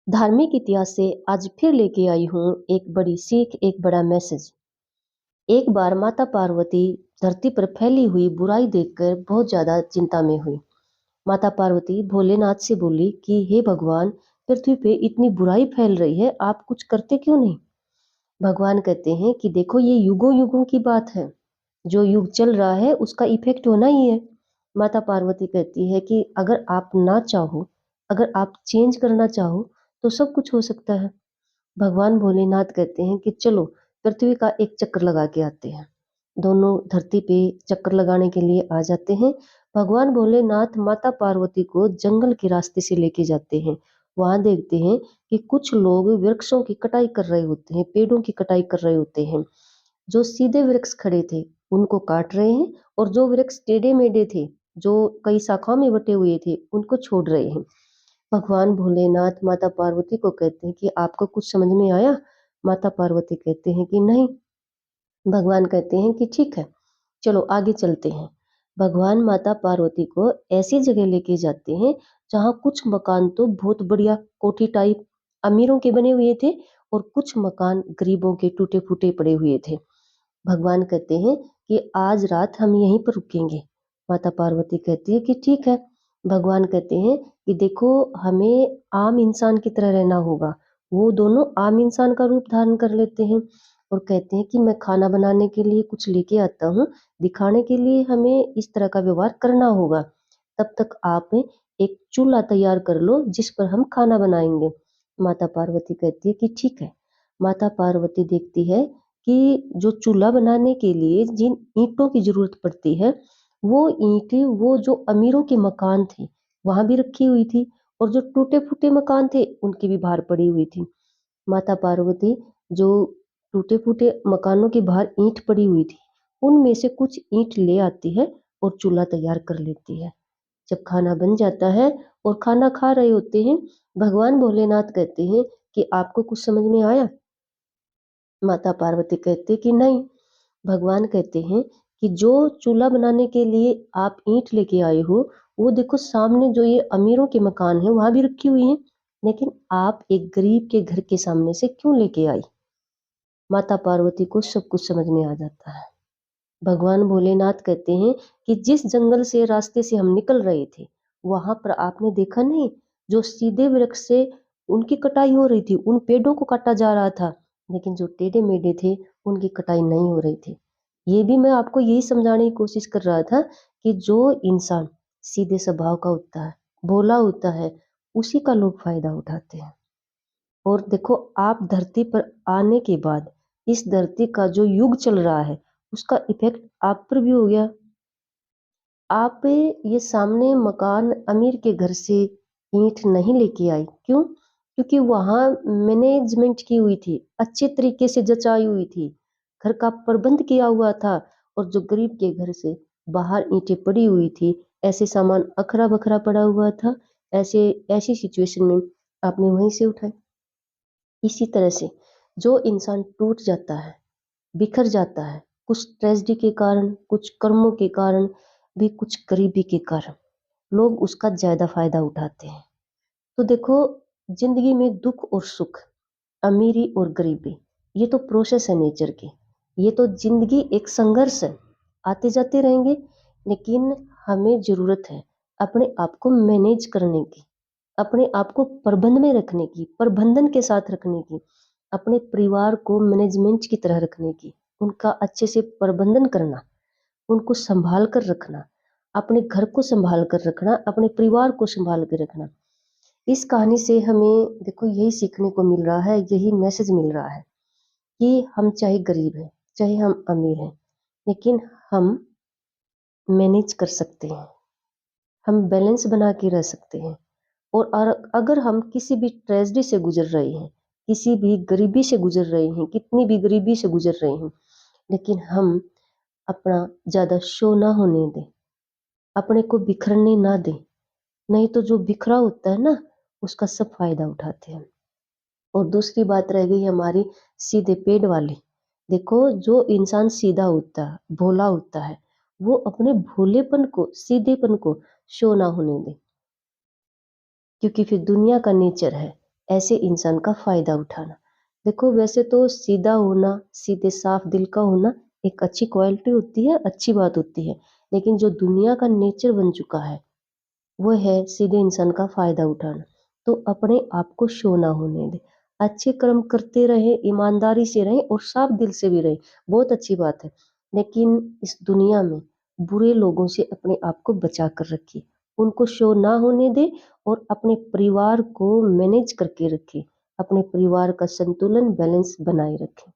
धार्मिक इतिहास से आज फिर लेके आई हूँ एक बड़ी सीख, एक बड़ा मैसेज। एक बार माता पार्वती धरती पर फैली हुई बुराई देखकर बहुत ज्यादा चिंता में हुई। माता पार्वती भोलेनाथ से बोली कि हे भगवान, पृथ्वी पे इतनी बुराई फैल रही है, आप कुछ करते क्यों नहीं? भगवान कहते हैं कि देखो, ये युगों युगों की बात है। जो युग चल रहा है उसका इफेक्ट होना ही है। माता पार्वती कहती है कि अगर आप ना चाहो, अगर आप चेंज करना चाहो, तो सब कुछ हो सकता है। भगवान भोलेनाथ कहते हैं कि चलो पृथ्वी का एक चक्कर लगा के आते हैं। दोनों धरती पे चक्कर लगाने के लिए आ जाते हैं। भगवान भोलेनाथ माता पार्वती को जंगल के रास्ते से लेके जाते हैं। वहां देखते हैं कि कुछ लोग वृक्षों की कटाई कर रहे होते हैं, पेड़ों की कटाई कर रहे होते हैं। जो सीधे वृक्ष खड़े थे उनको काट रहे हैं, और जो वृक्ष टेढ़े मेढ़े थे, जो कई शाखाओं में बटे हुए थे, उनको छोड़ रहे हैं। भगवान भोलेनाथ माता पार्वती को कहते हैं कि आपको कुछ समझ में आया? माता पार्वती कहते हैं कि नहीं। भगवान कहते हैं कि ठीक है, चलो आगे चलते हैं। भगवान माता पार्वती को ऐसी जगह लेके जाते हैं जहाँ कुछ मकान तो बहुत बढ़िया कोठी टाइप अमीरों के बने हुए थे, और कुछ मकान गरीबों के टूटे फूटे पड़े हुए थे। भगवान कहते हैं कि आज रात हम यहीं पर रुकेंगे। माता पार्वती कहती है कि ठीक है। भगवान कहते हैं कि देखो, हमें आम इंसान की तरह रहना होगा। वो दोनों आम इंसान का रूप धारण कर लेते हैं और कहते हैं कि मैं खाना बनाने के लिए कुछ लेके आता हूँ, दिखाने के लिए हमें इस तरह का व्यवहार करना होगा। तब तक आप एक चूल्हा तैयार कर लो जिस पर हम खाना बनाएंगे। माता पार्वती कहती है कि ठीक है। माता पार्वती देखती है कि जो चूल्हा बनाने के लिए जिन ईंटों की जरूरत पड़ती है, वो ईंटें वो जो अमीरों के मकान थे वहां भी रखी हुई थी, और जो टूटे फूटे मकान थे उनकी भी बाहर पड़ी हुई थी। माता पार्वती जो टूटे फूटे मकानों के बाहर ईंट पड़ी हुई थी, उनमें से कुछ ईंट ले आती है और चूल्हा तैयार कर लेती है। जब खाना बन जाता है और खाना खा रहे होते हैं, भगवान भोलेनाथ कहते हैं कि आपको कुछ समझ में आया? माता पार्वती कहते कि नहीं। भगवान कहते हैं कि जो चूल्हा बनाने के लिए आप ईंट लेके आए हो, वो देखो सामने जो ये अमीरों के मकान है वहां भी रखी हुई है, लेकिन आप एक गरीब के घर के सामने से क्यों लेके आई? माता पार्वती को सब कुछ समझ में आ जाता है। भगवान भोलेनाथ कहते हैं कि जिस जंगल से रास्ते से हम निकल रहे थे, वहां पर आपने देखा नहीं, जो सीधे वृक्ष से उनकी कटाई हो रही थी, उन पेड़ों को काटा जा रहा था, लेकिन जो टेढ़े मेढ़े थे उनकी कटाई नहीं हो रही थी। ये भी मैं आपको यही समझाने की कोशिश कर रहा था कि जो इंसान सीधे स्वभाव का होता है, भोला होता है, उसी का लोग फायदा उठाते हैं। और देखो, आप धरती पर आने के बाद इस धरती का जो युग चल रहा है उसका इफेक्ट आप पर भी हो गया। आप ये सामने मकान अमीर के घर से ईंट नहीं लेके आई, क्यों? क्योंकि वहां मैनेजमेंट की हुई थी, अच्छे तरीके से जचाई हुई थी, घर का प्रबंध किया हुआ था। और जो गरीब के घर से बाहर ईंटें पड़ी हुई थी, ऐसे सामान अखरा बखरा पड़ा हुआ था, ऐसे ऐसी सिचुएशन में आपने वहीं से उठाए। इसी तरह से जो इंसान टूट जाता है, बिखर जाता है, कुछ ट्रेजेडी के कारण, कुछ कर्मों के कारण, भी कुछ गरीबी के कारण, लोग उसका ज्यादा फायदा उठाते हैं। तो देखो, जिंदगी में दुख और सुख, अमीरी और गरीबी, ये तो प्रोसेस है नेचर की। ये तो जिंदगी एक संघर्ष है, आते जाते रहेंगे। लेकिन हमें जरूरत है अपने आप को मैनेज करने की, अपने आप को प्रबंध में रखने की, प्रबंधन के साथ रखने की, अपने परिवार को मैनेजमेंट की तरह रखने की, उनका अच्छे से प्रबंधन करना, उनको संभाल कर रखना, अपने घर को संभाल कर रखना, अपने परिवार को संभाल कर रखना। इस कहानी से हमें देखो यही सीखने को मिल रहा है, यही मैसेज मिल रहा है कि हम चाहे गरीब हैं, चाहे हम अमीर हैं, लेकिन हम मैनेज कर सकते हैं, हम बैलेंस बना के रह सकते हैं। और अगर हम किसी भी ट्रेजेडी से गुजर रहे हैं, किसी भी गरीबी से गुजर रहे हैं, कितनी भी गरीबी से गुजर रहे हैं, लेकिन हम अपना ज्यादा शो ना होने दें, अपने को बिखरने ना दें। नहीं तो जो बिखरा होता है ना, उसका सब फायदा उठाते हैं। और दूसरी बात रह गई हमारी सीधे पेड़ वाली। देखो, जो इंसान सीधा होता है, भोला होता है, वो अपने भोलेपन को, सीधेपन को शो ना होने दे, क्योंकि फिर दुनिया का नेचर है ऐसे इंसान का फ़ायदा उठाना। देखो वैसे तो सीधा होना, सीधे साफ दिल का होना एक अच्छी क्वालिटी होती है, अच्छी बात होती है। लेकिन जो दुनिया का नेचर बन चुका है, वो है सीधे इंसान का फ़ायदा उठाना। तो अपने आप को शो ना होने दें। अच्छे कर्म करते रहें, ईमानदारी से रहें और साफ दिल से भी रहें, बहुत अच्छी बात है। लेकिन इस दुनिया में बुरे लोगों से अपने आप को बचा कर रखिए। उनको शो ना होने दें और अपने परिवार को मैनेज करके रखें। अपने परिवार का संतुलन, बैलेंस बनाए रखें।